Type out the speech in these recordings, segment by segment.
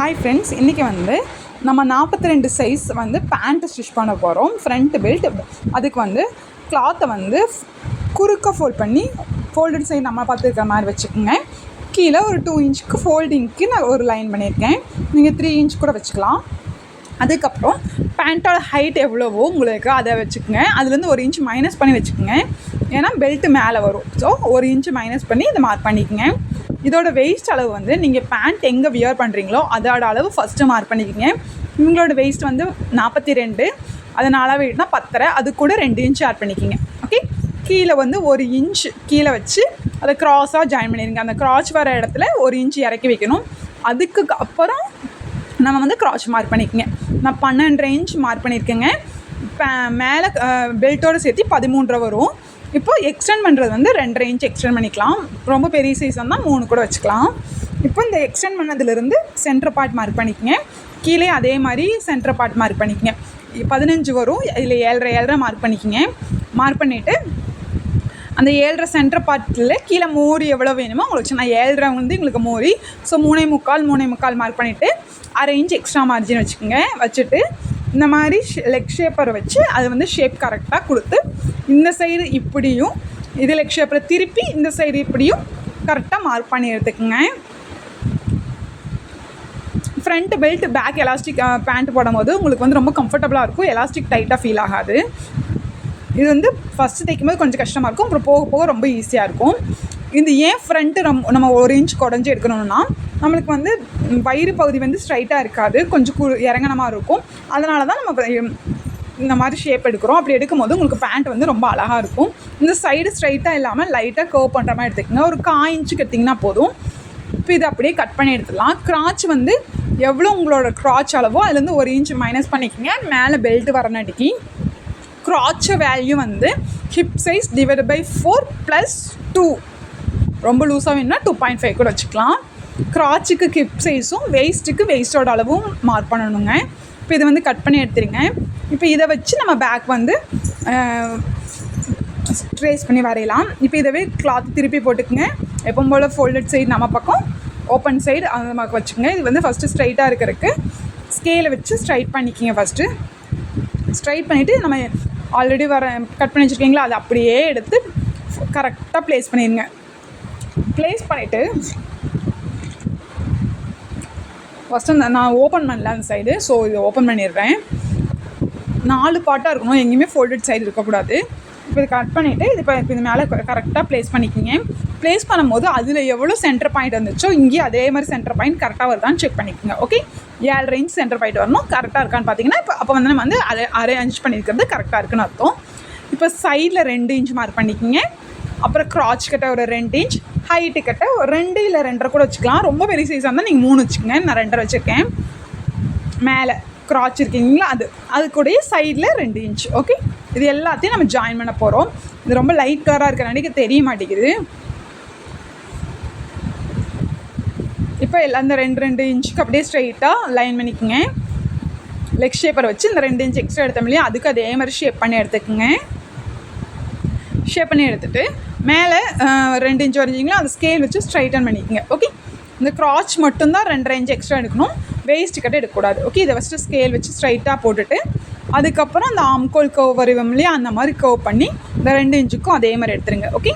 Hi friends, இன்றைக்கி வந்து நம்ம 42 சைஸ் வந்து பேண்ட்டு ஸ்டிச் பண்ண போகிறோம். Front belt. அதுக்கு வந்து கிளாத்தை வந்து குறுக்க ஃபோல்ட் பண்ணி ஃபோல்டட் சைடு நம்ம பார்த்துருக்க மாதிரி வச்சுக்கோங்க. கீழே ஒரு 2 இன்ச்சுக்கு ஃபோல்டிங்க்கு நான் ஒரு லைன் பண்ணியிருக்கேன். நீங்கள் 3 இன்ச் கூட வச்சுக்கலாம். அதுக்கப்புறம் பேண்ட்டோட ஹைட் எவ்வளவோ உங்களுக்கு அதை வச்சுக்கோங்க. அதுலேருந்து 1 இன்ச் மைனஸ் பண்ணி வச்சுக்கோங்க. ஏன்னா பெல்ட்டு மேலே வரும். ஸோ 1 இன்ச் மைனஸ் பண்ணி இதை மார்க் பண்ணிக்கோங்க. இதோட வெயிஸ்ட் அளவு வந்து நீங்கள் பேண்ட் எங்கே வியர் பண்ணுறீங்களோ அதோட அளவு ஃபஸ்ட்டு மார்க் பண்ணிக்கோங்க. உங்களோட வெயிஸ்ட் வந்து 42, அதனால் வெயிட்னா 10, அது கூட 2 இன்ச் ஆட் பண்ணிக்கிங்க. ஓகே, கீழே வந்து 1 இன்ச் கீழே வச்சு அதை க்ராஸாக ஜாயின் பண்ணிடுங்க. அந்த க்ராஸ் வர இடத்துல 1 இன்ச் இறக்கி வைக்கணும். அதுக்கு அப்புறம் நம்ம வந்து க்ராஸ் மார்க் பண்ணிக்கோங்க. நான் 12 இன்ச் மார்க் பண்ணியிருக்கேங்க. மேலே பெல்ட்டோடு சேர்த்து 13 வரும். இப்போது எக்ஸ்டெண்ட் பண்ணுறது வந்து 2.5 இன்ச் எக்ஸ்டெண்ட் பண்ணிக்கலாம். ரொம்ப பெரிய சைஸ் வந்தால் 3 கூட வச்சுக்கலாம். இப்போ இந்த எக்ஸ்டெண்ட் பண்ணதுலேருந்து சென்டர் பார்ட் மார்க் பண்ணிக்கங்க. கீழே அதே மாதிரி சென்டர் பார்ட் மார்க் பண்ணிக்கங்க. 15 வரும். இதில் 7.5 மார்க் பண்ணிக்கங்க. மார்க் பண்ணிவிட்டு அந்த 7.5 சென்டர் பார்ட்டில் கீழே மோரி எவ்வளோ வேணுமோ உங்களுக்கு நான் 7.5 வந்து எங்களுக்கு மோரி. ஸோ 3.25 மார்க் பண்ணிவிட்டு 1/2 இன்ச் எக்ஸ்ட்ரா மார்ஜின் வச்சுக்கோங்க. வச்சுட்டு இந்த மாதிரி லெக் ஷேப்பரை வச்சு அது வந்து ஷேப் கரெக்டாக கொடுத்து இந்த சைடு இப்படியும் இது லெக் ஷேப்பரை திருப்பி இந்த சைடு இப்படியும் கரெக்டாக மார்க் பண்ணி எடுத்துக்கோங்க. Front belt back elastic band போடும்போது உங்களுக்கு வந்து ரொம்ப கம்ஃபர்டபுளாக இருக்கும். எலாஸ்டிக் டைட்டாக ஃபீல் ஆகாது. இது வந்து ஃபஸ்ட்டு தைக்கும்போது கொஞ்சம் கஷ்டமாக இருக்கும். அப்புறம் போக போக ரொம்ப ஈஸியாக இருக்கும். இது ஏன் ஃப்ரண்ட்டு நம்ம 1 இன்ச் குடஞ்சி எடுக்கணும்னா நம்மளுக்கு வந்து வயிறு பகுதி வந்து ஸ்ட்ரைட்டாக இருக்காது, கொஞ்சம் இறங்கனமாக இருக்கும். அதனால தான் நம்ம இந்த மாதிரி ஷேப் எடுக்கிறோம். அப்படி எடுக்கும்போது உங்களுக்கு பேண்ட் வந்து ரொம்ப அழகாக இருக்கும். இந்த சைடு ஸ்ட்ரைட்டாக இல்லாமல் லைட்டாக கர்வ் பண்ணுற மாதிரி எடுத்துக்கோங்க. ஒரு 1/4 இன்ச்சுக்கு எடுத்திங்கன்னா போதும். இப்போ இதை அப்படியே கட் பண்ணி எடுத்துடலாம். கிராச் வந்து எவ்வளோ உங்களோட கிராச் அளவோ அதுலேருந்து 1 இன்ச் மைனஸ் பண்ணிக்கோங்க. மேலே பெல்ட் வரனாட்டிக்கு கிராச் வேல்யூ வந்து ஹிப் சைஸ் டிவைட் பை 4 + 2. ரொம்ப லூஸாக வேணும்னா 2.5 கூட வச்சுக்கலாம். கிராச்சுக்கு ஹிப் சைஸும் வெயிஸ்ட்டுக்கு வெயிஸ்ட்டோட அளவும் மார்க் பண்ணணுங்க. இப்போ இதை வந்து கட் பண்ணி எடுத்துருங்க. இப்போ இதை வச்சு நம்ம பேக் வந்து ட்ரேஸ் பண்ணி வரையலாம். இப்போ இதவே கிளாத் திருப்பி போட்டுக்குங்க. எப்பவும் போல் ஃபோல்டட் சைடு நம்ம பக்கம், ஓப்பன் சைடு அந்த மாதிரி வச்சுக்கோங்க. இது வந்து ஃபஸ்ட்டு ஸ்ட்ரைட்டாக இருக்கிறதுக்கு ஸ்கேலை வச்சு ஸ்ட்ரைட் பண்ணிக்கிங்க. ஃபஸ்ட்டு ஸ்ட்ரைட் பண்ணிவிட்டு நம்ம ஆல்ரெடி கட் பண்ணி வச்சுருக்கீங்களா அதை அப்படியே எடுத்து கரெக்டாக ப்ளேஸ் பண்ணிடுங்க. ப்ளேஸ் பண்ணிவிட்டு ஃபஸ்ட்டு நான் ஓப்பன் பண்ணல அந்த சைடு. ஸோ இதை ஓப்பன் பண்ணிடுறேன். 4 பார்ட்டாக இருக்கணும், எங்கேயுமே ஃபோல்டட் சைடு இருக்கக்கூடாது. இப்போ இதை கட் பண்ணிவிட்டு இப்போ இது மேலே கரெக்டாக ப்ளேஸ் பண்ணிக்கிங்க. ப்ளேஸ் பண்ணும்போது அதில் எவ்வளோ சென்டர் பாயிண்ட் வந்துச்சோ இங்கேயும் அதே மாதிரி சென்டர் பாயிண்ட் கரெக்டாக வருதான்னு செக் பண்ணிக்கோங்க. ஓகே, 7.5 இன்ச் சென்டர் பாயிண்ட் வரணும். கரெக்டாக இருக்கான்னு பார்த்தீங்கன்னா அப்போ வந்து நம்ம வந்து 1/2 இன்ச் பண்ணியிருக்கிறது கரெக்டாக இருக்குன்னு அர்த்தம். இப்போ சைடில் 2 இன்ச் மார்க் பண்ணிக்கிங்க. அப்புறம் கிராச் கிட்ட ஒரு 2 இன்ச், ஹைட்டு கிட்ட ஒரு 2 இல்லை 2.5 கூட வச்சுக்கலாம். ரொம்ப பெரிய சைஸாக இருந்தால் நீங்கள் 3 வச்சுக்கோங்க. நான் 2.5 வச்சுருக்கேன். மேலே கிராச் இருக்கீங்களா அது கூடயே சைடில் 2 இன்ச். ஓகே, இது எல்லாத்தையும் நம்ம ஜாயின் பண்ண போகிறோம். இது ரொம்ப லைட் கலராக இருக்கிறனால தெரிய மாட்டேங்குது. இப்போ அந்த 2 இன்ச்சுக்கு அப்படியே ஸ்ட்ரைட்டாக லைன் பண்ணிக்கோங்க. லெக் ஷேப்பரை வச்சு இந்த 2 இன்ச் எக்ஸ்ட்ரா எடுத்தோம் இல்லையா, அதுக்கு அதே மாதிரி ஷேப் பண்ணி எடுத்துக்கோங்க. ஷேப் பண்ணி எடுத்துகிட்டு மேலே 2 இன்ச் வரைஞ்சிங்களா அந்த ஸ்கேல் வச்சு ஸ்ட்ரைட்டன் பண்ணிக்கோங்க. ஓகே, இந்த கிராச் மட்டும்தான் 2.5 இன்ச் எக்ஸ்ட்ரா எடுக்கணும். வேஸ்ட் கிட்ட எடுக்கக்கூடாது. ஓகே, இதை ஃபஸ்ட்டு ஸ்கேல் வச்சு ஸ்ட்ரைட்டாக போட்டுட்டு அதுக்கப்புறம் அந்த ஆம்கோல் கர்வ் வரைவோம் இல்லையா, அந்த மாதிரி கர்வ் பண்ணி இந்த 2 இன்ச்சுக்கும் அதே மாதிரி எடுத்துருங்க. ஓகே,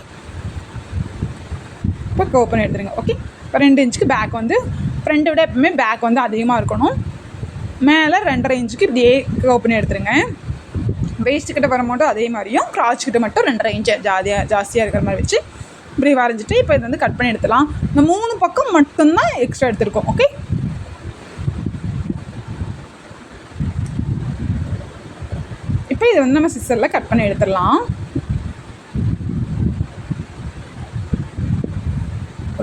இப்போ கர்வ் பண்ணி எடுத்துருங்க. ஓகே, இப்போ 2 இன்ச்சுக்கு பேக் வந்து ஃப்ரண்ட்டை விட எப்பவுமே பேக் வந்து அதிகமாக இருக்கணும். மேலே 2.5 இன்ச்சுக்கு இப்படியே கர்வ் பண்ணி எடுத்துருங்க. வேஸ்ட்டுக்கிட்ட வரும்போது அதே மாதிரியும் கிராச்சுக்கிட்ட மட்டும் 2.5 இன்ச் ஜாஸ்தியாக இருக்கிற மாதிரி வச்சு இப்படி வரைஞ்சிட்டு இப்போ இது வந்து கட் பண்ணி எடுத்துலாம். இந்த 3 பக்கம் மட்டும்தான் எக்ஸ்ட்ரா எடுத்துருக்கோம். ஓகே, இப்போ இதை வந்து நம்ம சிசரில் கட் பண்ணி எடுத்துடலாம்.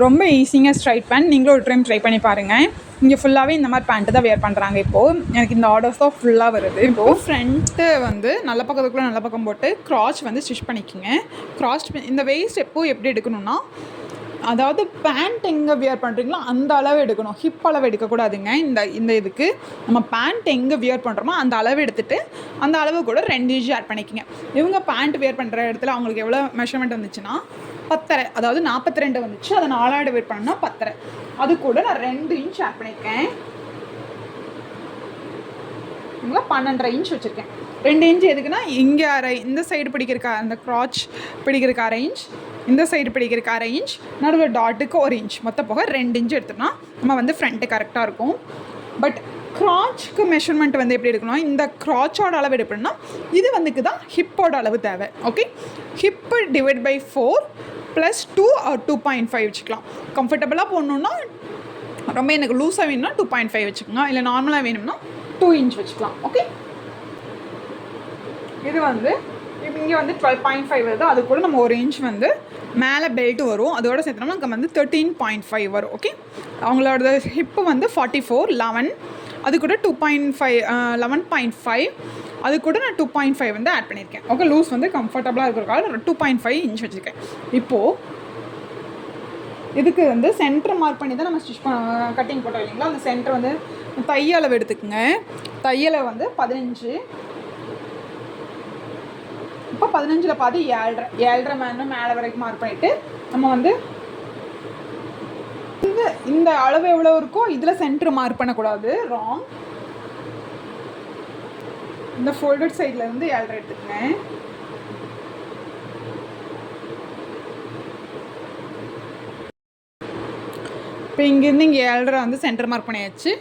ரொம்ப ஈஸியாக ஸ்ட்ரைட் பேண்ட் நீங்களும் ஒரு டைம் ட்ரை பண்ணி பாருங்கள். இங்கே ஃபுல்லாகவே இந்த மாதிரி பேண்ட்டு தான் வேர் பண்ணுறாங்க. இப்போது எனக்கு இந்த ஆர்டர்ஸ் தான் ஃபுல்லாக வருது. இப்போது ஃப்ரண்ட்டு வந்து நல்ல பக்கத்துக்குள்ளே நல்ல பக்கம் போட்டு கிராச் வந்து ஸ்டிச் பண்ணிக்கோங்க. கிராச் இந்த வெயிஸ்ட் எப்போது எப்படி எடுக்கணும்னா, அதாவது பேண்ட் எங்கே வியர் பண்ணுறீங்களோ அந்த அளவு எடுக்கணும். ஹிப் அளவு எடுக்கக்கூடாதுங்க. இந்த இதுக்கு நம்ம பேண்ட் எங்கே வியர் பண்ணுறோமோ அந்த அளவு எடுத்துகிட்டு அந்த அளவு கூட 2 இன்ச் ஆட் பண்ணிக்கோங்க. இவங்க பேண்ட் வியர் பண்ணுற இடத்துல அவங்களுக்கு எவ்வளோ மெஷர்மெண்ட் வந்துச்சுன்னா 10.5, அதாவது 42 வந்துச்சு. அதை 4 டிவைட் பண்ணால் 10.5. அது கூட நான் 2 இன்ச் ஆட் பண்ணியிருக்கேன். இங்கே 12.5 இன்ச் வச்சுருக்கேன். 2 இன்ச் எதுக்குன்னா இங்கே அரை, இந்த சைடு பிடிக்கிறக்கு அந்த க்ராச் பிடிக்கிறக்கு அரை இன்ச், இந்த சைடு பிடிக்கிறக்கு அரை இன்ச், நடுவில் டாட்டுக்கு 1 இன்ச், மொத்த போக 2 இன்ச் எடுத்தோம்னா நம்ம வந்து ஃப்ரண்ட்டு கரெக்டாக இருக்கும். பட் க்ராச்சுக்கு மெஷர்மெண்ட் வந்து எப்படி எடுக்கணும், இந்த க்ராச்சோட அளவு எடுப்போம்னா இது வந்துக்கு தான் ஹிப்போட அளவு தேவை. Okay, hip divide by 4 + 2 or 2.5 வச்சுக்கலாம். கம்ஃபர்டபுளாக போடணுன்னா ரொம்ப எனக்கு லூஸாக வேணும்னா 2.5 வச்சுக்கோங்க, இல்லை நார்மலாக வேணும்னா 2 இன்ச் வச்சுக்கலாம். ஓகே, இது வந்து இங்கே வந்து 12.5 வருது, அது கூட நம்ம 1 இன்ச் வந்து மேலே பெல்ட் வரும், அதோட சேர்த்தோம்னா நமக்கு வந்து 13.5 வரும். ஓகே, அவங்களோட ஹிப்பு வந்து 44 11, அது கூட 2.5 11.5, அது கூட நான் 2.5 வந்து ஆட் பண்ணியிருக்கேன். ஓகே, லூஸ் வந்து கம்ஃபர்டபுளாக இருக்கிறக்காக 2.5 இன்ச் வச்சுருக்கேன். இப்போது இதுக்கு வந்து சென்டர் மார்க் பண்ணி தான் நம்ம கட்டிங் போட்டோம் இல்லைங்களா, அந்த சென்டர் வந்து தையளவு எடுத்துக்கோங்க. தையலை வந்து 15, இப்போ 15ல் பாதி 7.5 மேலே வரைக்கும் மார்க் பண்ணிவிட்டு நம்ம வந்து இந்த அளவு எவ்வளோ இருக்கோ இதில் சென்டர் மார்க் பண்ணக்கூடாது, ராங். இந்த ஃபோல்டட் சைடில் இருந்து 7.5 எடுத்துக்கோங்க. இப்போ இங்கேருந்து இங்கே 7.5 வந்து சென்டர் மார்க் பண்ணியாச்சு,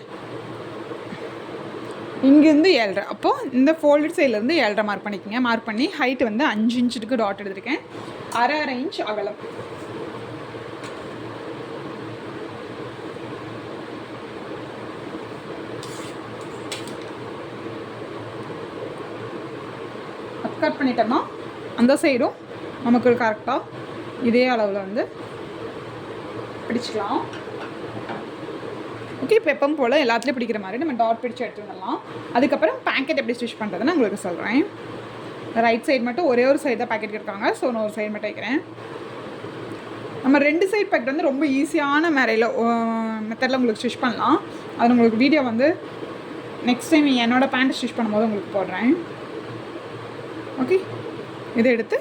இங்கேருந்து 7.5. அப்போது இந்த ஃபோல்டட் சைட்லேருந்து 7.5 மார்க் பண்ணிக்கோங்க. மார்க் பண்ணி ஹைட்டு வந்து 5 இன்ச்சுக்கு டாட் எடுத்திருக்கேன், அரை இன்ச் அகலம். கட் பண்ணிட்டோம்னா அந்த சைடும் நமக்கு கரெக்டாக இதே அளவில் வந்து பிடிச்சிக்கலாம். ஓகே, இப்போ எப்பவும் போல் எல்லாத்துலேயும் பிடிக்கிற மாதிரி நம்ம டாட் பிடிச்சி எடுத்துக்கலாம். அதுக்கப்புறம் பேக்கெட் எப்படி ஸ்டிச் பண்ணுறதுன்னு உங்களுக்கு சொல்கிறேன். ரைட் சைடு மட்டும் ஒரே ஒரு சைடு தான் பேக்கெட் இருக்காங்க, ஸோ நான் ஒரு சைடு மட்டும் வைக்கிறேன். நம்ம 2 சைடு பேக்கெட் வந்து ரொம்ப ஈஸியான மெத்தடில் உங்களுக்கு ஸ்டிச் பண்ணலாம். அது உங்களுக்கு வீடியோ வந்து நெக்ஸ்ட் டைம் என்னோடய பேண்ட் ஸ்டிச் பண்ணும்போது உங்களுக்கு போடுறேன். ஓகே, இதை எடுத்து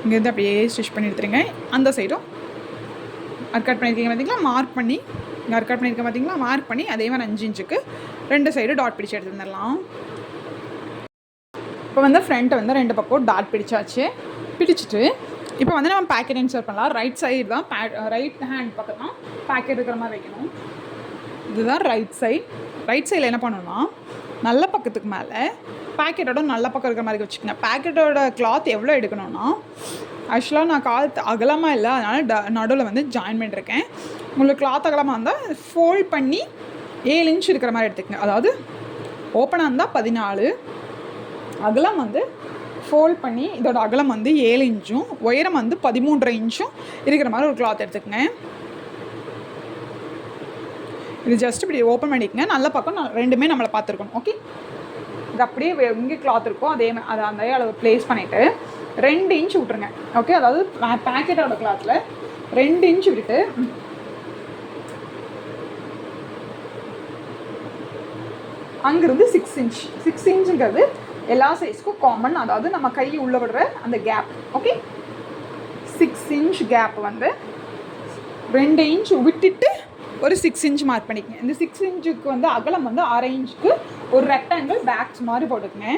இங்கேருந்து அப்படியே ஸ்டிச் பண்ணி எடுத்துருங்க. அந்த சைடும் கட் பண்ணியிருக்கீங்க பார்த்தீங்களா, மார்க் பண்ணி இங்கே கட் பண்ணியிருக்கேன் பார்த்தீங்களா, மார்க் பண்ணி அதே மாதிரி 5 இன்ச்சுக்கு 2 சைடு டாட் பிடிச்சி எடுத்துருந்துடலாம். இப்போ வந்து ஃப்ரண்ட்டை வந்து 2 பக்கம் டாட் பிடிச்சாச்சு. பிடிச்சிட்டு இப்போ வந்து நம்ம பேக்கெட் இன்சர்ட் பண்ணலாம். ரைட் சைடு தான் ரைட் ஹேண்ட் பக்கம் தான் பேக்கெட் இருக்கிற மாதிரி வைக்கணும். இதுதான் ரைட் சைடு. ரைட் சைடில் என்ன பண்ணணும்னா நல்ல பக்கத்துக்கு மேலே பேக்கெட்டோட நல்ல பக்கம் இருக்கிற மாதிரி வச்சுக்கோங்க. பேக்கெட்டோட கிளாத் எவ்வளோ எடுக்கணும்னா, ஆக்சுவலாக நான் கால் அகலமாக இல்லை, அதனால் நடுவில் வந்து ஜாயின் பண்ணியிருக்கேன். உங்களுக்கு கிளாத் அகலமாக இருந்தால் ஃபோல்ட் பண்ணி 7 இன்ச் இருக்கிற மாதிரி எடுத்துக்கங்க. அதாவது ஓப்பனாக இருந்தால் 14, அகலம் வந்து ஃபோல்ட் பண்ணி இதோட அகலம் வந்து 7 இன்ச்சும் உயரம் வந்து 13.5 இன்ச்சும் இருக்கிற மாதிரி ஒரு கிளாத் எடுத்துக்கங்க. இது ஜஸ்ட் இப்படி ஓப்பன் பண்ணிக்கங்க. நல்ல பக்கம் ரெண்டுமே நம்மளை பார்த்துருக்கணும். ஓகே, இது அப்படியே இங்கே கிளாத் இருக்கும், அதை அந்த அளவு ப்ளேஸ் பண்ணிவிட்டு 2 இன்ச் விட்ருங்க. ஓகே, அதாவது பேக்கெட்டோட கிளாத்தில் 2 இன்ச் விட்டுட்டு அங்கேருந்து 6 இன்ச். 6 இன்ச்சுங்கிறது எல்லா சைஸ்க்கும் காமன், அதாவது நம்ம கை உள்ள விடுற அந்த கேப். ஓகே, 6 இன்ச் கேப் வந்து 2 இன்ச் விட்டுட்டு ஒரு 6 இன்ச் மார்க் பண்ணிக்கங்க. இந்த 6 இன்ச்சுக்கு வந்து அகலம் வந்து 6 இன்ச்சுக்கு ஒரு ரெக்டாங்கிள் பேக்ஸ் மாதிரி போட்டுக்கங்க.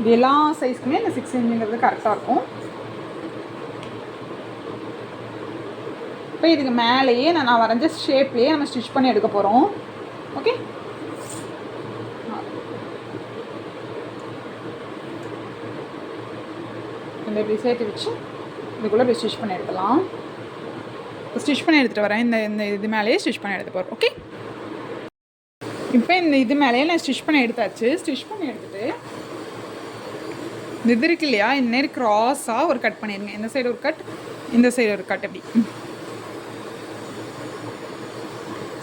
இது எல்லா சைஸ்க்குமே இந்த 6 இன்ச்சுங்கிறது கரெக்டாக இருக்கும். இப்போ இதுக்கு மேலேயே நான் வரைஞ்ச ஷேப்லேயே நம்ம ஸ்டிச் பண்ணி எடுக்க போகிறோம். ஓகே, இந்த இப்படி சேர்த்து வச்சு இதுக்குள்ளே இப்படி ஸ்டிச் பண்ணி எடுக்கலாம். இப்போ ஸ்டிச் பண்ணி எடுத்துகிட்டு வரேன். இந்த இது மேலேயே ஸ்டிச் பண்ணி எடுத்து போகிறோம். ஓகே, இப்போ இந்த இது மேலேயே நான் ஸ்டிச் பண்ணி எடுத்தாச்சு. ஸ்டிச் பண்ணி எடுத்துகிட்டு இது இருக்கு இல்லையா, இந்த நேரம் க்ராஸாக ஒரு கட் பண்ணிடுங்க. இந்த சைடு ஒரு கட், இந்த சைடு ஒரு கட். அப்படி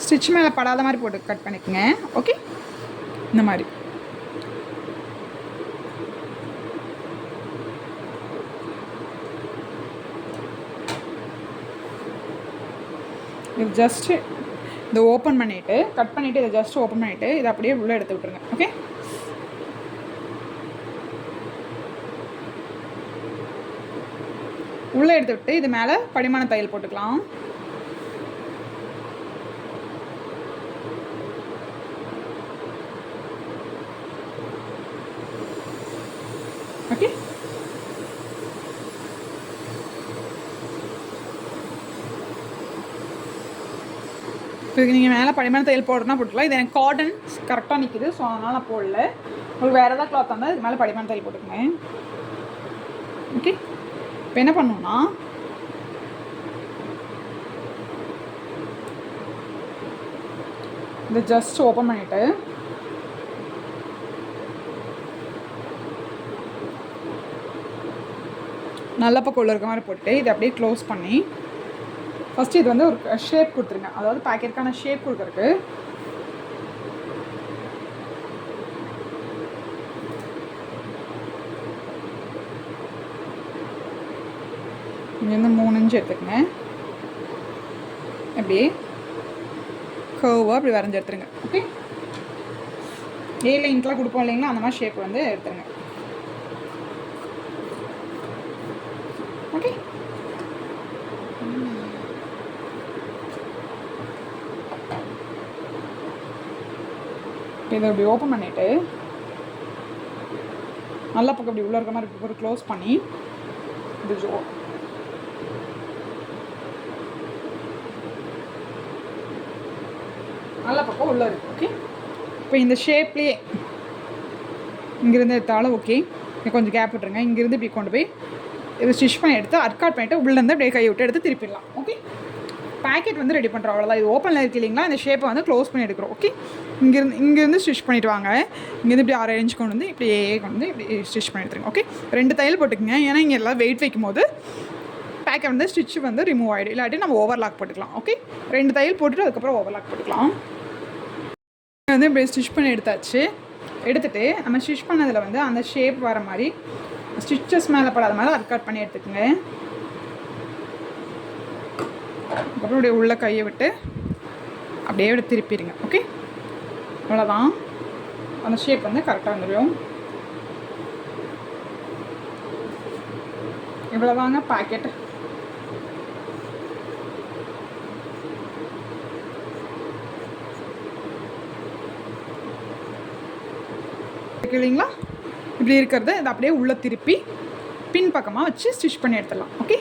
ஸ்டிச் மேலே படாத மாதிரி போட்டு கட் பண்ணிக்கோங்க. ஓகே, இந்த மாதிரி இது ஜஸ்ட்டு இதை ஓப்பன் பண்ணிவிட்டு கட் பண்ணிவிட்டு இதை ஜஸ்ட் ஓப்பன் பண்ணிவிட்டு இதை அப்படியே உள்ளே எடுத்து விட்ருங்க. ஓகே, உள்ளே எடுத்து விட்டு இது மேலே படிமான தையல் போட்டுக்கலாம். ஓகே, இப்போ நீங்கள் மேலே படிமான தையல் போடுறதுனா போட்டுக்கலாம். இது எனக்கு காட்டன் கரெக்டாக நிற்கிது, ஸோ அதனால் நான் போடல. உங்களுக்கு வேறு ஏதாவது கிளாத் இருந்தால் இது மேலே படிமான தையல் போட்டுக்கங்க. ஓகே, இப்போ என்ன பண்ணணும்னா இதை ஜஸ்ட் ஓப்பன் பண்ணிவிட்டு நல்ல பக்கம் உள்ள இருக்க மாதிரி போட்டு இதை அப்படியே க்ளோஸ் பண்ணி ஃபஸ்ட்டு இது வந்து ஒரு ஷேப் கொடுத்துருங்க. அதாவது பேக்கெட்டுக்கான ஷேப் கொடுக்குறதுக்கு இங்கேருந்து 3 இன்ச் எடுத்துக்கங்க. அப்படியே கர்வாக அப்படி வரைஞ்சி எடுத்துருங்க. ஓகே, ஏழு இன்ட்லாம் கொடுப்போம் இல்லைங்களா, அந்த மாதிரி ஷேப் வந்து எடுத்துருங்க. ஓகே, இதை இப்படி ஓப்பன் பண்ணிவிட்டு நல்லா பக்கம் இப்படி உள்ளே இருக்க மாதிரி ஒரு க்ளோஸ் பண்ணி இது நல்ல பக்கம் உள்ளே இருக்குது. ஓகே, இப்போ இந்த ஷேப்லேயே இங்கேருந்து எடுத்தாலும் ஓகே, கொஞ்சம் கேப் விட்டுருங்க. இங்கேருந்து இப்படி கொண்டு போய் இது ஸ்டிச் பண்ணி எடுத்து அர்க்காட் பண்ணிவிட்டு உள்ளேருந்து அப்படியே கை விட்டு எடுத்து திருப்பிடலாம். ஓகே, பேக்கெட் வந்து ரெடி பண்ணுறோம், அவ்வளோதான். இது ஓப்பனில் இருக்குது இல்லைங்களா, இந்த ஷேப்பை வந்து க்ளோஸ் பண்ணி எடுக்கிறோம். ஓகே, இங்கேருந்து ஸ்டிச் பண்ணிவிட்டு வாங்க. இங்கேருந்து இப்படி 6 இன்ச் கொண்டு வந்து இப்படியே கொண்டு வந்து இப்படி ஸ்டிச் பண்ணி எடுத்துருங்க. ஓகே, 2 தையல் போட்டுக்குங்க. ஏன்னா இங்கே எல்லாம் வெயிட் வைக்கும் போது பேக்கெட் வந்து ஸ்டிச் வந்து ரிமூவ் ஆகிடும். இல்லாட்டி நம்ம ஓவர்லாக் போட்டுக்கலாம். ஓகே, 2 தையல் போட்டுட்டு அதுக்கப்புறம் ஓவர்லாக் போட்டுக்கலாம். வந்து இப்படி ஸ்டிச் பண்ணி எடுத்தாச்சு. எடுத்துகிட்டு நம்ம ஸ்டிச் பண்ணதில் வந்து அந்த ஷேப் வர மாதிரி ஸ்டிச்சஸ் மேலே படாத மாதிரி அர்க்காட் பண்ணி எடுத்துக்கோங்க. அப்புறம் அப்படியே உள்ள கையை விட்டு அப்படியே விட திருப்பிடுங்க. ஓகே, அவ்வளோதான். அந்த ஷேப் வந்து கரெக்டாக வந்துடும். இவ்வளோதாங்க பேக்கெட். இல்லைங்களா, இப்படி இருக்கிறத இதை அப்படியே உள்ளே திருப்பி பின் பக்கமாக வச்சு ஸ்டிச் பண்ணி எடுத்துடலாம். ஓகே,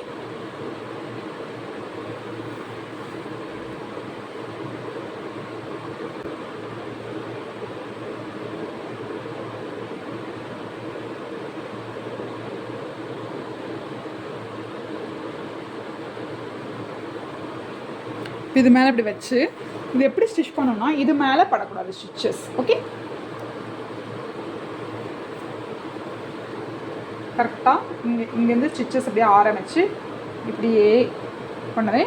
இது மேலே இப்படி வச்சு இது எப்படி ஸ்டிச் பண்ணணும்னா இது மேலே படக்கூடாது ஸ்டிச்சஸ். ஓகே, கரெக்டாக இங்கேருந்து ஸ்டிச்சஸ் அப்படியே ஆரம்பித்து இப்படியே பண்ணவே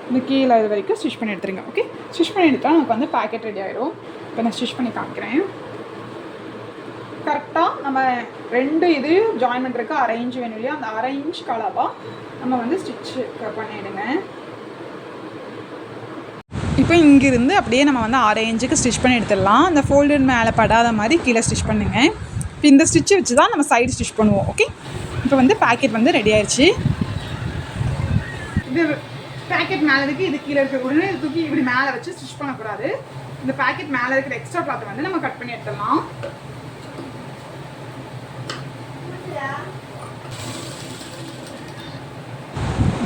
இந்த கீழே இது வரைக்கும் ஸ்டிச் பண்ணி எடுத்துருங்க. ஓகே, ஸ்டிச் பண்ணி எடுத்தால் நமக்கு வந்து பேக்கெட் ரெடி ஆகிடும். இப்போ நான் ஸ்டிச் பண்ணி காமிக்கிறேன். கரெக்டாக நம்ம 2 இது ஜாயின் பண்ணுறதுக்கு 1/2 இன்ச் வேணும் இல்லையா, அந்த 1/2 இன்ச் கலவாக நம்ம வந்து ஸ்டிச் பண்ணிவிடுங்க. இப்போ இங்கேருந்து அப்படியே நம்ம வந்து 1/2 இன்ச்சுக்கு ஸ்டிச் பண்ணி எடுத்துடலாம். அந்த ஃபோல்டட் மேலே படாத மாதிரி கீழே ஸ்டிச் பண்ணுங்க. இப்போ இந்த ஸ்டிச்சை வச்சு தான் நம்ம சைடு ஸ்டிச் பண்ணுவோம். ஓகே, இப்போ வந்து பேக்கெட் வந்து ரெடி ஆயிடுச்சு. இது பேக்கெட் மேலே இருக்குது, இது கீழே இருக்கக்கூடாது. இது தூக்கி இப்படி மேலே வச்சு ஸ்டிச் பண்ணக்கூடாது. இந்த பேக்கெட் மேலே இருக்கிற எக்ஸ்ட்ரா கிளாத்தை வந்து நம்ம கட் பண்ணி எடுத்துடலாம்.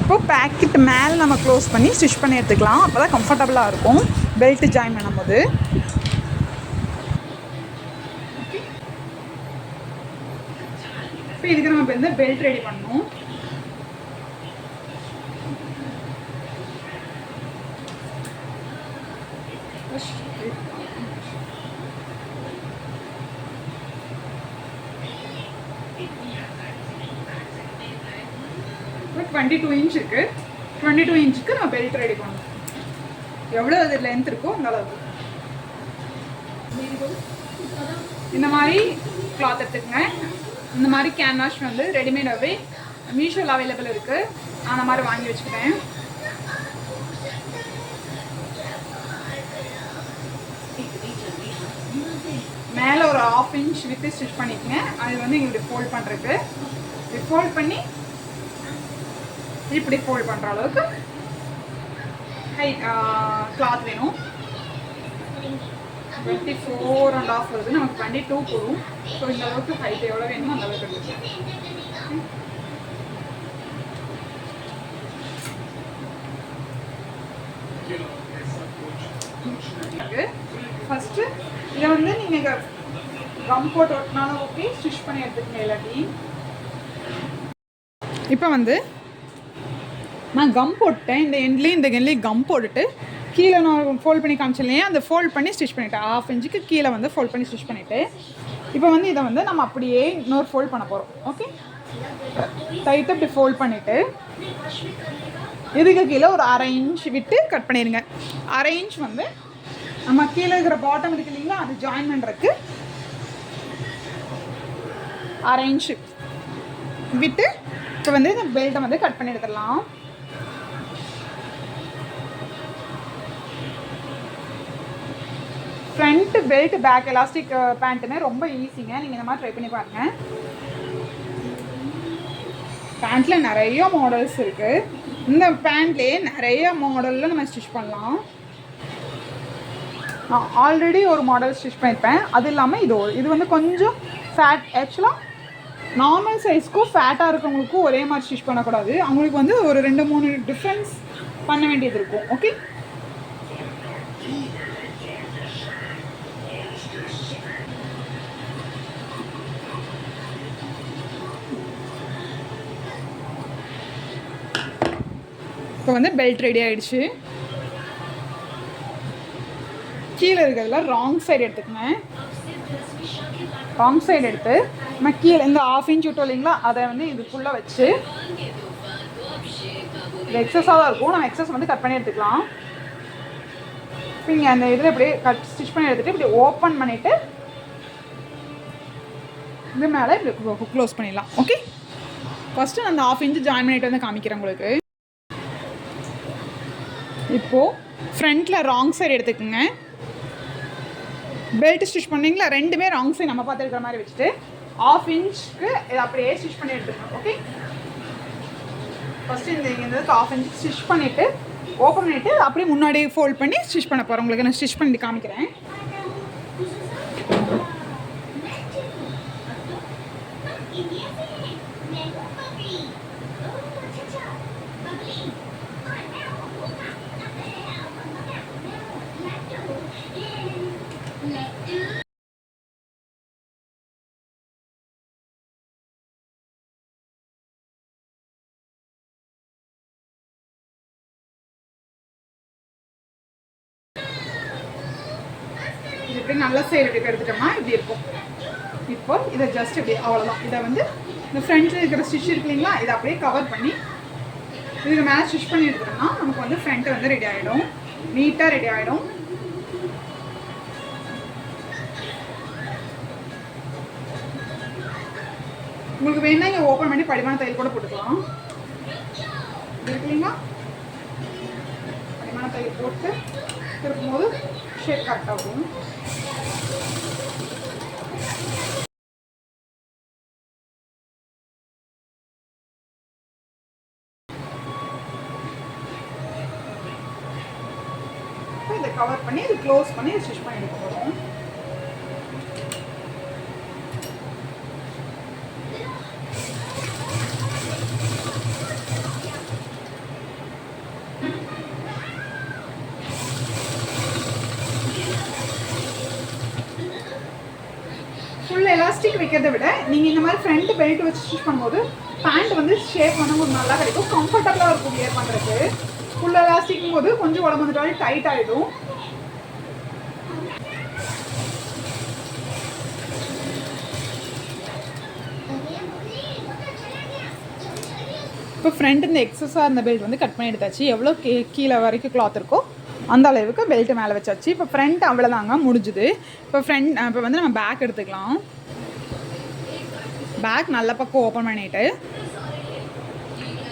இப்போ பேக்கெட் மேலே நம்ம க்ளோஸ் பண்ணி ஸ்டிச் பண்ணி எடுத்துக்கலாம். அப்போ தான் கம்ஃபர்டபுளாக இருக்கும் பெல்ட் ஜாயின் பண்ணும்போது. இப்போ இதுக்கு நம்ம வந்து பெல்ட் ரெடி பண்ணணும். இப்போ 22 இன்ச் இருக்குது. 22 இன்ச்சுக்கு நம்ம பெல்ட் ரெடி பண்ணணும். எவ்வளோ அது லென்த் இருக்கோ அந்த அளவுக்கு இந்த மாதிரி கிளாத் எடுத்துக்கங்க. இந்த மாதிரி கேன்வாஷ் வந்து ரெடிமேடாகவே மீஷோவில் அவைலபிள் இருக்குது. அந்த மாதிரி வாங்கி வச்சுக்கிறேன். மேலே ஒரு 1/2 இன்ச் வித்து ஸ்டிச் பண்ணிக்கங்க. அது வந்து எங்களுக்கு ஃபோல்ட் பண்ணுறதுக்கு இப்படி ஃபோல்ட் பண்ணி இப்படி ஃபோல்ட் பண்ணுற அளவுக்கு ஹைட் கிளாத் வேணும். 24.5 வருது, நமக்கு 22 போடும். ஸோ இந்த அளவுக்கு ஹைட் எவ்வளோ வேணுமோ அந்த அளவுக்கு இருந்துச்சு. ஃபஸ்ட்டு இதை வந்து நீங்கள் கம் போட்டு ஒட்டினாலும் ஓகே, ஸ்டிச் பண்ணி எடுத்துக்கங்க இல்லாட்டி. இப்போ வந்து நான் கம் போட்டேன், இந்த எண்ட்லேயும் இந்த எண்ட்லேயும் கம் போட்டுட்டு கீழே நான் ஃபோல்ட் பண்ணி காமிச்சில்லையே, அந்த ஃபோல்ட் பண்ணி ஸ்டிச் பண்ணிவிட்டேன். 1/2 இன்ச்சுக்கு கீழே வந்து ஃபோல்ட் பண்ணி ஸ்டிச் பண்ணிவிட்டு இப்போ வந்து இதை வந்து நம்ம அப்படியே இன்னொரு ஃபோல்ட் பண்ண போகிறோம். ஓகே, டைட்டாக இப்படி ஃபோல்ட் பண்ணிவிட்டு இதுக்கு கீழே ஒரு 1/2 இன்ச் விட்டு கட் பண்ணிடுங்க. 1/2 இன்ச் வந்து நம்ம கீழே இருக்கிற பாட்டம் இருக்கு இல்லைங்களா, அது ஜாயின் பண்ணுறதுக்கு 1/2 இன்ச்சு விட்டு இப்போ வந்து இந்த பெல்ட்டை வந்து கட் பண்ணி எடுத்துடலாம். ஃப்ரண்ட் பெல்ட் பேக் எலாஸ்டிக் பேண்ட்டுமே ரொம்ப ஈஸிங்க, நீங்கள் இந்த மாதிரி ட்ரை பண்ணி பாருங்கள். பேண்ட்டில் நிறைய மாடல்ஸ் இருக்குது. இந்த பேண்ட்லேயே நிறைய மாடலில் நம்ம ஸ்டிச் பண்ணலாம். நான் ஆல்ரெடி ஒரு மாடல் ஸ்டிச் பண்ணியிருப்பேன். அது இல்லாமல் இது வந்து கொஞ்சம் ஃபேட். ஆக்சுவலாக நார்மல் சைஸ்க்கும் ஃபேட்டாக இருக்கிறவங்களுக்கும் ஒரே மாதிரி ஸ்டிச் பண்ணக்கூடாது. அவங்களுக்கு வந்து ஒரு 2-3 டிஃப்ரென்ஸ் பண்ண வேண்டியது இருக்கும். ஓகே, இப்போ வந்து பெல்ட் ரெடி ஆகிடுச்சு. கீழே இருக்கிறதுல ராங் சைடு எடுத்துக்கங்க. ராங் சைடு எடுத்து நம்ம கீழே இந்த 1/2 இன்ச் விட்டோம் இல்லைங்களா, அதை வந்து இதுக்குள்ளே வச்சு இது எக்ஸஸாக தான் இருக்கும். நம்ம எக்ஸஸ் வந்து கட் பண்ணி எடுத்துக்கலாம். இப்போ நீங்கள் அந்த இதில் இப்படியே ஸ்டிச் பண்ணி எடுத்துகிட்டு இப்படி ஓப்பன் பண்ணிவிட்டு இது மேலே இப்படி க்ளோஸ் பண்ணிடலாம். ஓகே, ஃபஸ்ட்டு அந்த 1/2 இன்ச் ஜாயின் பண்ணிட்டு வந்து காமிக்கிறேன் உங்களுக்கு. இப்போது ஃப்ரண்ட்டில் ராங் சைடு எடுத்துக்கோங்க. பெல்ட் ஸ்டிச் பண்ணிங்களா, ரெண்டுமே ராங் சைடு நம்ம பார்த்துருக்கிற மாதிரி வச்சுட்டு 1/2 இன்ச்சுக்கு இதை அப்படியே ஸ்டிச் பண்ணி எடுத்துக்கணும். ஓகே, ஃபஸ்ட்டு இந்த 1/2 இன்ச் ஸ்டிச் பண்ணிவிட்டு ஓப்பன் பண்ணிவிட்டு அப்படியே முன்னாடி ஃபோல்ட் பண்ணி ஸ்டிச் பண்ண போகிறேன். உங்களுக்கு நான் ஸ்டிச் பண்ணி காமிக்கிறேன். இப்படி நல்ல சைடு இப்படி எடுத்துட்டோம்னா இப்படி இருக்கும். இப்போ இதை ஜஸ்ட் இப்படி அவ்வளோதான். இதை வந்து இந்த ஃப்ரண்ட்டில் இருக்கிற ஸ்டிச் இருக்கு இல்லைங்களா, இதை அப்படியே கவர் பண்ணி இதுக்கு மேலே ஸ்டிச் பண்ணி எடுத்துட்டோம்னா நமக்கு வந்து ஃப்ரண்ட்டு வந்து ரெடி ஆகிடும், நீட்டாக ரெடி ஆகிடும். உங்களுக்கு வேணா இங்கே ஓப்பன் பண்ணி படிமான தையல் கூட போட்டுக்கலாம். இருக்கு இல்லைங்களா, படிமான தையல் போட்டு திருப்பும்போது ஷேப் கரெக்டாக வரும். இதை கவர் பண்ணி இது க்ளோஸ் பண்ணி ஸ்டிச் பண்ணி எடுக்க போகிறோம். ஃபுல் எலாஸ்டிக் வைக்கிறத விட நீங்கள் இந்த மாதிரி ஃப்ரண்ட் பெல்ட் வச்சு ஸ்டிச் பண்ணும்போது பேண்ட் வந்து ஷேப் வந்து ஒரு நல்லா கிடைக்கும், கம்ஃபர்டபுளாக இருக்கும் வியர் பண்ணுறதுக்கு. ஃபுல் எலாஸ்டிக்கும் போது கொஞ்சம் உடம்பு வந்துட்டாலும் டைட் ஆகிடும். இப்போ ஃப்ரண்ட் இந்த எக்ஸஸாக இருந்த பெல்ட் வந்து கட் பண்ணி எடுத்தாச்சு. எவ்வளோ கீழே வரைக்கும் கிளாத் இருக்கோ அந்த அளவுக்கு பெல்ட்டு மேலே வச்சாச்சு. இப்போ ஃப்ரண்ட் அவ்வளோதாங்க, முடிஞ்சுது. இப்போ வந்து நம்ம பேக் எடுத்துக்கலாம். பேக் நல்ல பக்கம் ஓப்பன் பண்ணிவிட்டு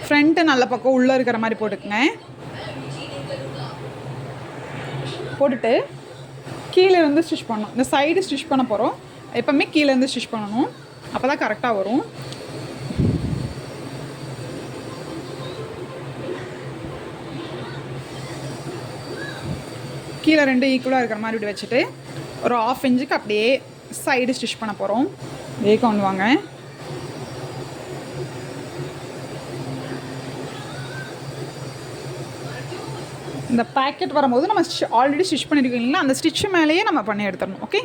ஃப்ரண்ட்டு நல்ல பக்கம் உள்ளே இருக்கிற மாதிரி போட்டுக்குங்க. போட்டுட்டு கீழே இருந்து ஸ்டிச் பண்ணணும். இந்த சைடு ஸ்டிச் பண்ண போகிறோம். எப்போவுமே கீழே இருந்து ஸ்டிச் பண்ணணும், அப்போ தான் கரெக்டாக வரும். கீழே 2 ஈக்குவலாக இருக்கிற மாதிரி இப்படி வச்சுட்டு ஒரு 1/2 இன்ச்சுக்கு அப்படியே சைடு ஸ்டிச் பண்ண போகிறோம். கொண்டு வாங்க. இந்த பேக்கெட் வரும்போது நம்ம ஆல்ரெடி ஸ்டிச் பண்ணியிருக்கோம் இல்லைங்களா, அந்த ஸ்டிச்சு மேலேயே நம்ம பண்ணி எடுத்துடணும். ஓகே,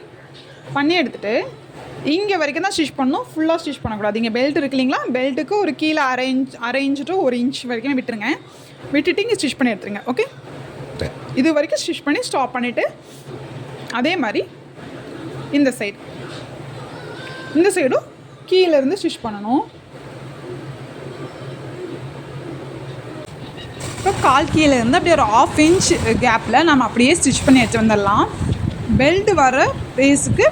பண்ணி எடுத்துகிட்டு இங்கே வரைக்கும் தான் ஸ்டிச் பண்ணணும், ஃபுல்லாக ஸ்டிச் பண்ணக்கூடாது. இங்கே பெல்ட் இருக்கு இல்லைங்களா, பெல்ட்டுக்கு ஒரு கீழே அரை இன்ச்சு டு 1 இன்ச் வரைக்கும் விட்டுருங்க. விட்டுட்டு இங்கே ஸ்டிச் பண்ணி எடுத்துருங்க. ஓகே, இது வரைக்கும் ஸ்டிச் பண்ணி ஸ்டாப் பண்ணிவிட்டு அதே மாதிரி இந்த சைடும் கீழேருந்து ஸ்டிச் பண்ணணும். இப்போ கால் கீழே இருந்து அப்படியே ஒரு 1/2 இன்ச் கேப்பில் நம்ம அப்படியே ஸ்டிச் பண்ணி எடுத்து வந்துடலாம். பெல்ட் வர பேஸுக்கு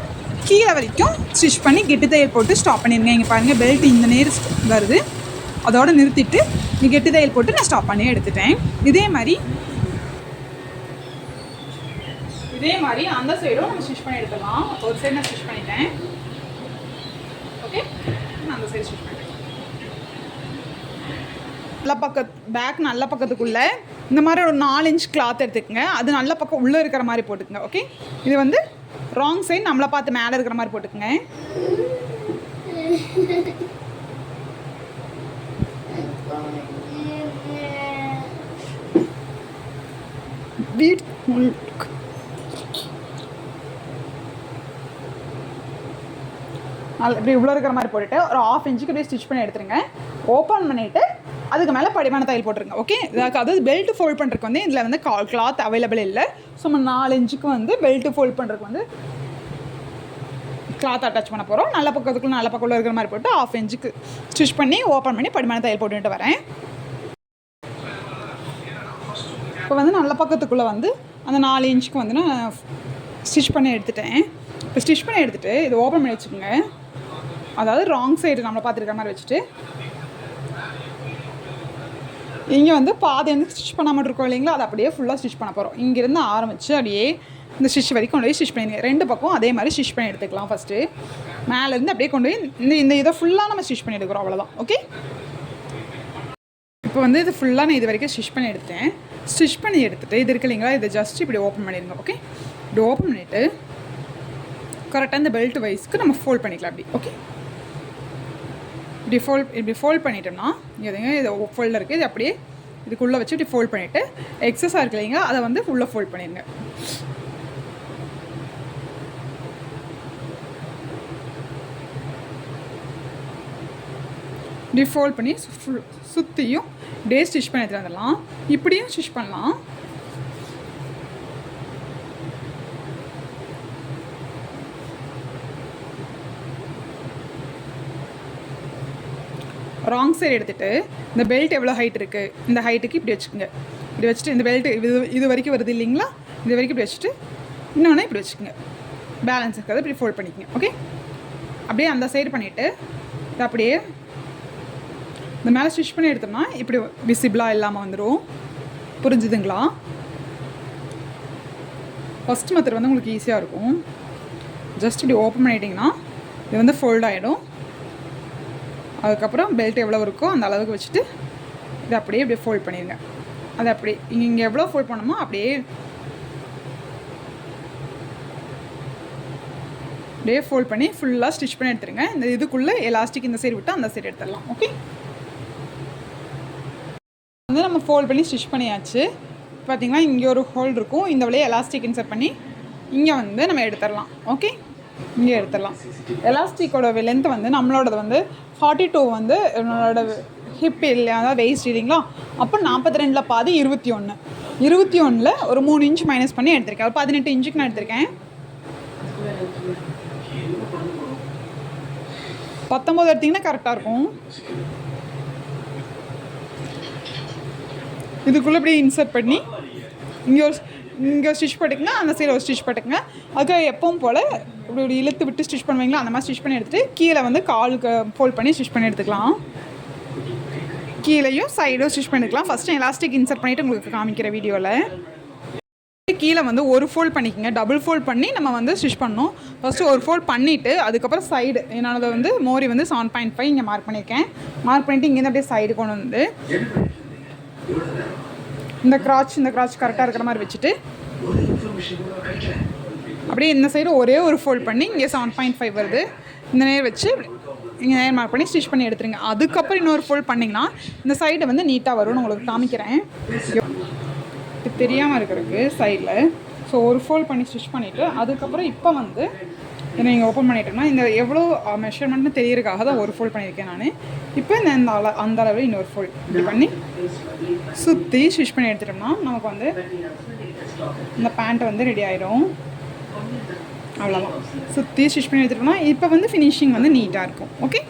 கீழே வரைக்கும் ஸ்டிச் பண்ணி கெட்டு தையல் போட்டு ஸ்டாப் பண்ணிடுங்க. இங்கே பாருங்கள், பெல்ட் இந்த நேரம் வருது, அதோடு நிறுத்திட்டு இங்கே கெட்டு தையல் போட்டு நான் ஸ்டாப் பண்ணி எடுத்துட்டேன். இதே மாதிரி அந்த சைடும் நம்ம ஸ்டிச் பண்ணி எடுத்துடலாம். ஒரு சைடு நான் ஸ்டிச் பண்ணிட்டேன். ஓகே, நான் அந்த சைடு ஸ்டிச் பண்ணிட்டேன். பேக் நல்ல பக்கத்துக்குள்ளே இந்த மாதிரி ஒரு 4 இன்ச் கிளாத் எடுத்துக்கங்க. அது நல்ல பக்கம் உள்ளே இருக்கிற மாதிரி போட்டுக்குங்க. ஓகே, இது வந்து ராங் சைடு நம்மளை பார்த்து மேலே இருக்கிற மாதிரி போட்டுக்குங்க. இப்படி இவ்வளோ இருக்கிற மாதிரி போட்டுட்டு ஒரு 1/2 இன்ச்சுக்கு அப்படியே ஸ்டிச் பண்ணி எடுத்துருங்க. ஓப்பன் பண்ணிவிட்டு அதுக்கு மேலே படிமான தையல் போட்டுருங்க. ஓகே, அதாவது பெல்ட் ஃபோல்ட் பண்ணுறதுக்கு வந்து இதில் வந்து கிளாத் அவைலபிள் இல்லை. ஸோ நம்ம 4 இன்ச்சுக்கு வந்து பெல்ட் ஃபோல்ட் பண்ணுறதுக்கு வந்து கிளாத் அட்டாச் பண்ண போகிறோம். நல்ல பக்கத்துக்குள்ள இருக்கிற மாதிரி போட்டு 1/2 இன்ச்சுக்கு ஸ்டிச் பண்ணி ஓப்பன் பண்ணி படிமான தையல் போட்டுட்டு வரேன். இப்போ வந்து நல்ல பக்கத்துக்குள்ளே வந்து அந்த 4 இன்ச்சுக்கு வந்து நான் ஸ்டிச் பண்ணி எடுத்துட்டேன். இப்போ ஸ்டிச் பண்ணி எடுத்துகிட்டு இது ஓப்பன் பண்ணி வச்சுக்கோங்க. அதாவது ராங் சைடு நம்மளை பார்த்துருக்கிற மாதிரி வச்சுட்டு இங்கே வந்து பாதி வந்து ஸ்டிச் பண்ணாமல் இருக்கோம் இல்லைங்களா, அதை அப்படியே ஃபுல்லாக ஸ்டிச் பண்ண போகிறோம். இங்கேருந்து ஆரம்பித்து அப்படியே இந்த ஸ்டிச் வரைக்கும் கொண்டு போய் ஸ்டிச் பண்ணிடுங்க. 2 பக்கம் அதே மாதிரி ஸ்டிச் பண்ணி எடுத்துக்கலாம். ஃபஸ்ட்டு மேலேருந்து அப்படியே கொண்டு போய் இந்த இதை ஃபுல்லாக நம்ம ஸ்டிச் பண்ணி எடுக்கிறோம். அவ்வளோதான். ஓகே, இப்போ வந்து இது ஃபுல்லாக நான் இது வரைக்கும் ஸ்டிச் பண்ணி எடுத்தேன். ஸ்டிச் பண்ணி எடுத்துகிட்டு இது இருக்கு இல்லைங்களா, இதை ஜஸ்ட் இப்படி ஓப்பன் பண்ணிடுங்க. ஓகே, இப்படி ஓப்பன் பண்ணிவிட்டு கரெக்டாக இந்த பெல்ட் வைஸ்க்கு நம்ம ஃபோல்ட் பண்ணிக்கலாம். அப்படி ஓகே, இப்படி ஃபோல்ட் பண்ணிட்டோம்னா இது ஃபோல்டில் இருக்குது, இது அப்படியே இதுக்குள்ளே வச்சு இப்படி ஃபோல்ட் பண்ணிவிட்டு எக்ஸஸாக இருக்கு இல்லைங்க, அதை வந்து உள்ளே ஃபோல்ட் பண்ணிடுங்க. இப்படி ஃபோல்ட் பண்ணி சுற்றியும் இப்படியே ஸ்டிச் பண்ணி எடுத்துகிட்டு வந்துடலாம். இப்படியும் ஸ்டிச் பண்ணலாம். ராங் சைடு எடுத்துகிட்டு இந்த பெல்ட் எவ்வளோ ஹைட் இருக்குது, இந்த ஹைட்டுக்கு இப்படி வச்சுக்கோங்க. இப்படி வச்சுட்டு இந்த பெல்ட்டு இது வரைக்கும் வருது இல்லைங்களா, இது வரைக்கும் இப்படி வச்சுட்டு இன்னொன்று இப்படி வச்சுக்கோங்க. பேலன்ஸ் இருக்கிறது இப்படி ஃபோல்ட் பண்ணிக்கோங்க. ஓகே, அப்படியே அந்த சைடு பண்ணிவிட்டு இது அப்படியே இந்த மேலே ஸ்டிச் பண்ணி எடுத்தோம்னா இப்படி விசிபிளாக இல்லாமல் வந்துடும். புரிஞ்சுதுங்களா? ஃபஸ்ட் மெத்தட் வந்து உங்களுக்கு ஈஸியாக இருக்கும். ஜஸ்ட் இப்படி ஓப்பன் பண்ணிட்டிங்கன்னா இது வந்து ஃபோல்ட் ஆகிடும். அதுக்கப்புறம் பெல்ட் எவ்வளோ இருக்கோ அந்த அளவுக்கு வச்சுட்டு இதை அப்படியே ஃபோல்ட் பண்ணிடுங்க. அது அப்படி இங்கே எவ்வளோ ஃபோல்ட் பண்ணணுமோ அப்படியே ஃபோல்ட் பண்ணி ஃபுல்லாக ஸ்டிச் பண்ணி எடுத்துருங்க. இந்த இதுக்குள்ளே எலாஸ்டிக் இந்த சைடு விட்டு அந்த சைடு எடுத்துடலாம். ஓகே, வந்து நம்ம ஃபோல்ட் பண்ணி ஸ்டிச் பண்ணியாச்சு. பார்த்திங்கன்னா இங்கே ஒரு ஹோல் இருக்கும், இந்த வழியாக எலாஸ்டிக் இன்சர்ட் பண்ணி இங்கே வந்து நம்ம எடுத்துடலாம். ஓகே, இங்கே எடுத்துடலாம். எலாஸ்டிக்கோட லென்த் வந்து நம்மளோடது வந்து 42 வந்து என்னோட ஹிப் இல்லை, அதாவது வெயிஸ்ட் இல்லைங்களா. அப்போ 42 பாதி 21 ஒரு 3 இன்ச் மைனஸ் பண்ணி எடுத்திருக்கேன். ஒரு 18 இன்ச்சுக்கு நான் எடுத்திருக்கேன். 19 எடுத்திங்கன்னா கரெக்டாக இருக்கும். இதுக்குள்ளே இப்படி இன்சர்ட் பண்ணி இங்கே ஸ்டிச் போட்டுக்குங்க, அந்த சைடில் ஒரு ஸ்டிச் போட்டுக்குங்க. அதுக்கு எப்பவும் போல் இப்படி இழுத்து விட்டு ஸ்டிச் பண்ணுவீங்களா, அந்த மாதிரி ஸ்டிச் பண்ணி எடுத்துகிட்டு கீழே வந்து காலுக்கு ஃபோல்ட் பண்ணி ஸ்டிச் பண்ணி எடுத்துக்கலாம். கீழேயும் சைடும் ஸ்டிச் பண்ணிக்கலாம். ஃபஸ்ட்டு எலாஸ்டிக் இன்சர்ட் பண்ணிவிட்டு உங்களுக்கு காமிக்கிற வீடியோவில் கீழே வந்து ஒரு ஃபோல்ட் பண்ணிக்கோங்க. டபுள் ஃபோல்ட் பண்ணி நம்ம வந்து ஸ்டிச் பண்ணணும். ஃபஸ்ட்டு ஒரு ஃபோல்ட் பண்ணிவிட்டு அதுக்கப்புறம் சைடு என்னோட வந்து மோரி வந்து 7.5 இங்கே மார்க் பண்ணியிருக்கேன். மார்க் பண்ணிவிட்டு இங்கேருந்து அப்படியே சைடு கொண்டு வந்து இந்த கிராச் கரெக்டாக இருக்கிற மாதிரி வச்சுட்டு அப்படியே இந்த சைடு ஒரே ஒரு ஃபோல்ட் பண்ணி இங்கே 7.5 வருது, இந்த நேர் வச்சு இங்கே நேர் மார்க் பண்ணி ஸ்டிச் பண்ணி எடுத்துருங்க. அதுக்கப்புறம் இன்னொரு ஃபோல்ட் பண்ணிங்கன்னா இந்த சைடு வந்து நீட்டாக வரும்னு உங்களுக்கு காமிக்கிறேன். இது தெரியாமல் இருக்கிறதுக்கு சைடில் ஸோ ஒரு ஃபோல்ட் பண்ணி ஸ்டிச் பண்ணிவிட்டு அதுக்கப்புறம் இப்போ வந்து இதை நீங்கள் ஓப்பன் பண்ணிட்டோம்னா இந்த எவ்வளோ மெஷர்மெண்ட்னு தெரியறதுக்காக தான் ஒரு ஃபோல்ட் பண்ணியிருக்கேன் நான். இப்போ இந்த அந்த அளவில் இன்னொரு ஃபோல்ட் இப்படி பண்ணி சுற்றி ஸ்டிச் பண்ணி எடுத்துட்டோம்னா நமக்கு வந்து இந்த பேண்ட் வந்து ரெடி ஆகிடும். அவ்வளோதான், சுற்றி ஸ்டிச் பண்ணி எடுத்துட்டோம்னா இப்போ வந்து ஃபினிஷிங் வந்து நீட்டாக இருக்கும். ஓகே,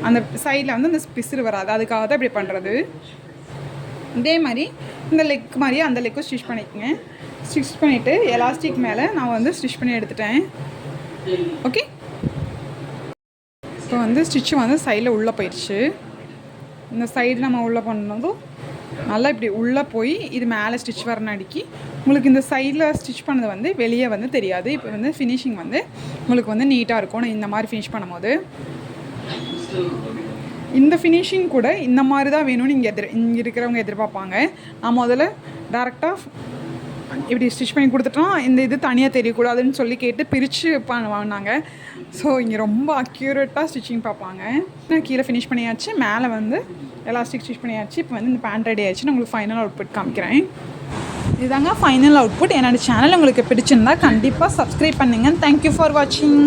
அந்த சைடில் வந்து அந்த பிசுறு வராது, அதுக்காக தான் இப்படி பண்ணுறது. இதே மாதிரி இந்த லெக் மாதிரியே அந்த லெக்கும் ஸ்டிச் பண்ணிக்கோங்க. ஸ்டிச் பண்ணிவிட்டு எலாஸ்டிக் மேலே நான் வந்து ஸ்டிச் பண்ணி எடுத்துட்டேன். ஓகே, இப்போ வந்து ஸ்டிச்சு வந்து சைடில் உள்ளே போயிடுச்சு. இந்த சைடு நம்ம உள்ளே பண்ணதும் நல்லா இப்படி உள்ளே போய் இது மேலே ஸ்டிச் வரனாடிக்கு உங்களுக்கு இந்த சைடில் ஸ்டிச் பண்ணது வந்து வெளியே வந்து தெரியாது. இப்போ வந்து ஃபினிஷிங் வந்து உங்களுக்கு வந்து நீட்டாக இருக்கும். இந்த மாதிரி ஃபினிஷ் பண்ணும்போது இந்த ஃபினிஷிங் கூட இந்த மாதிரி தான் வேணும்னு இங்கே இருக்கிறவங்க எதிர்பார்ப்பாங்க. நான் முதல்ல டேரெக்டாக இப்படி ஸ்டிச் பண்ணி கொடுத்துட்டோம், இந்த இது தனியாக தெரியக்கூடாதுன்னு சொல்லி கேட்டு பிரித்து வாங்கினாங்க. ஸோ இங்கே ரொம்ப அக்யூரேட்டாக ஸ்டிச்சிங் பார்ப்பாங்க. நான் கீழே ஃபினிஷ் பண்ணியாச்சு, மேலே வந்து எலாஸ்டிக் ஸ்டிச் பண்ணியாச்சு. இப்போ வந்து இந்த பேண்ட் ரெடி ஆகிடுச்சு. நான் உங்களுக்கு ஃபைனல் அவுட்புட் காமிக்கிறேன். இதுதாங்க ஃபைனல் அவுட்புட். என்னோடய சேனல் உங்களுக்கு பிடிச்சிருந்தா கண்டிப்பாக சப்ஸ்கிரைப் பண்ணுங்கள். தேங்க்யூ ஃபார் வாட்சிங்.